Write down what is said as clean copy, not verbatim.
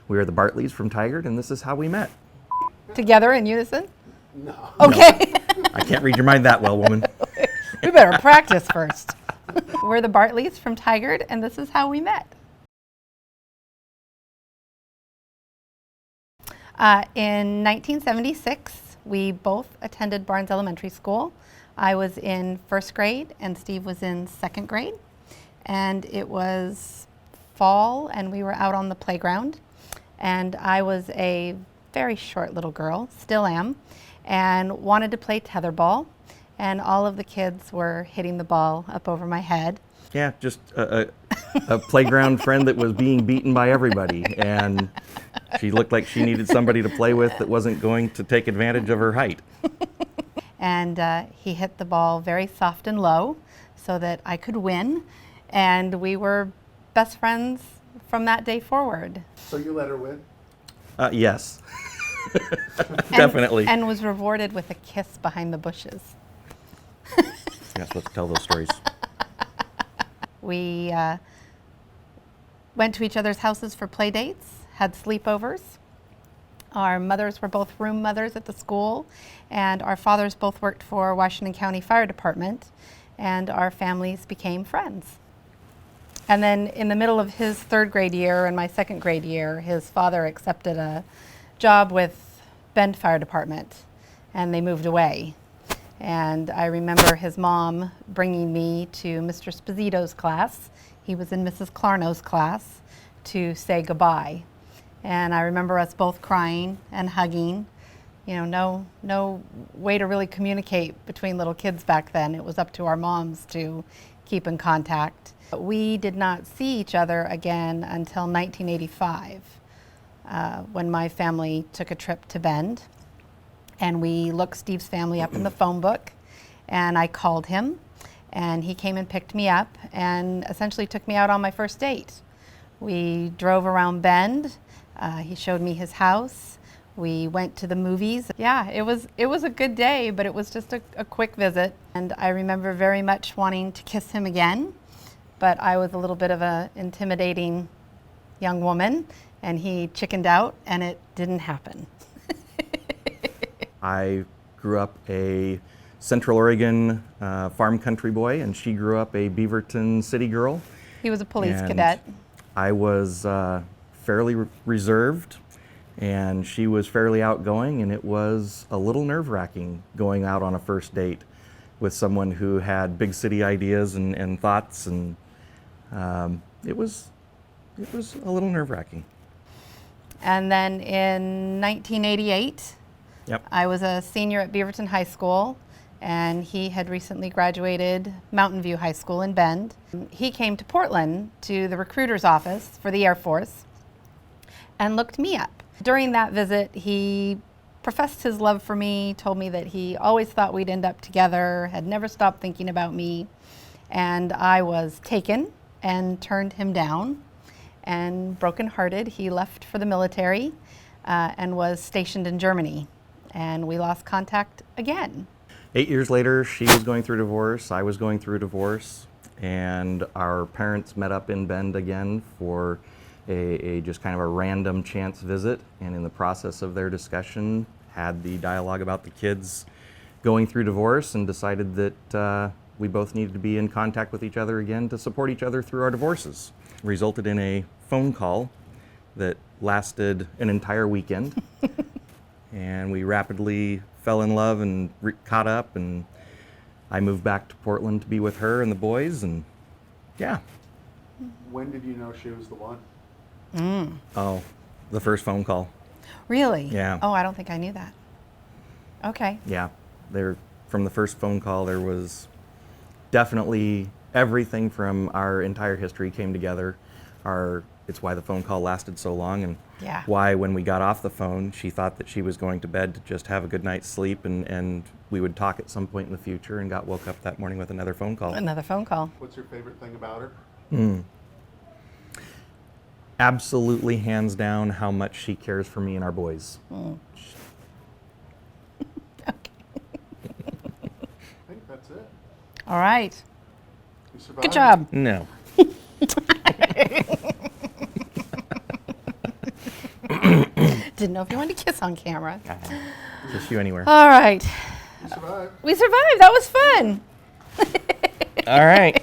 We are the Bartleys from Tigard, and this is how we met. Together in unison? No. Okay. No, I can't read your mind that well, woman. We better practice first. We're the Bartleys from Tigard, and this is how we met. In 1976, we both attended Barnes Elementary School. I was in first grade and Steve was in second grade. And it was fall and we were out on the playground. And I was a very short little girl, still am, and wanted to play tetherball. And all of the kids were hitting the ball up over my head. Yeah, just a playground friend that was being beaten by everybody. And she looked like she needed somebody to play with that wasn't going to take advantage of her height. And he hit the ball very soft and low so that I could win. And we were best friends from that day forward. So you let her win? Yes. Definitely. And was rewarded with a kiss behind the bushes. You're not supposed to tell those stories. We went to each other's houses for play dates, had sleepovers. Our mothers were both room mothers at the school, and our fathers both worked for Washington County Fire Department, and our families became friends. And then in the middle of his third grade year and my second grade year, his father accepted a job with Bend Fire Department, and they moved away. And I remember his mom bringing me to Mr. Sposito's class. He was in Mrs. Clarno's class to say goodbye. And I remember us both crying and hugging. You know, no way to really communicate between little kids back then. It was up to our moms to keep in contact. We did not see each other again until 1985, when my family took a trip to Bend. And we looked Steve's family up in the phone book, and I called him, and he came and picked me up and essentially took me out on my first date. We drove around Bend. He showed me his house. We went to the movies. Yeah, it was a good day, but it was just a quick visit. And I remember very much wanting to kiss him again, but I was a little bit of an intimidating young woman, and he chickened out, and it didn't happen. I grew up a Central Oregon farm country boy, and she grew up a Beaverton city girl. He was a police And cadet. I was fairly reserved, and she was fairly outgoing, and it was a little nerve-wracking going out on a first date with someone who had big city ideas and thoughts, and it was a little nerve-wracking. And then in 1988, Yep. I was a senior at Beaverton High School, and he had recently graduated Mountain View High School in Bend. He came to Portland to the recruiter's office for the Air Force and looked me up. During that visit, he professed his love for me, told me that he always thought we'd end up together, had never stopped thinking about me, and I was taken and turned him down. And brokenhearted, he left for the military and was stationed in Germany. And we lost contact again. 8 years later, she was going through divorce, I was going through divorce, and our parents met up in Bend again for a just kind of a random chance visit, and in the process of their discussion, had the dialogue about the kids going through divorce, and decided that we both needed to be in contact with each other again to support each other through our divorces. Resulted in a phone call that lasted an entire weekend. And we rapidly fell in love and caught up, and I moved back to Portland to be with her and the boys, and yeah. When did you know she was the one? Oh, the first phone call. Really? Yeah. Oh, I don't think I knew that. Okay. Yeah, from the first phone call, there was definitely everything from our entire history came together. It's why the phone call lasted so long, and Yeah. why when we got off the phone, she thought that she was going to bed to just have a good night's sleep, and we would talk at some point in the future, and got woke up that morning with another phone call. Another phone call. What's your favorite thing about her? Absolutely, hands down, how much she cares for me and our boys. Okay. I think that's it. All right. You survived. Good job. No. Didn't know if you wanted to kiss on camera. Kiss you anywhere. All right. You survived. We survived. That was fun. All right.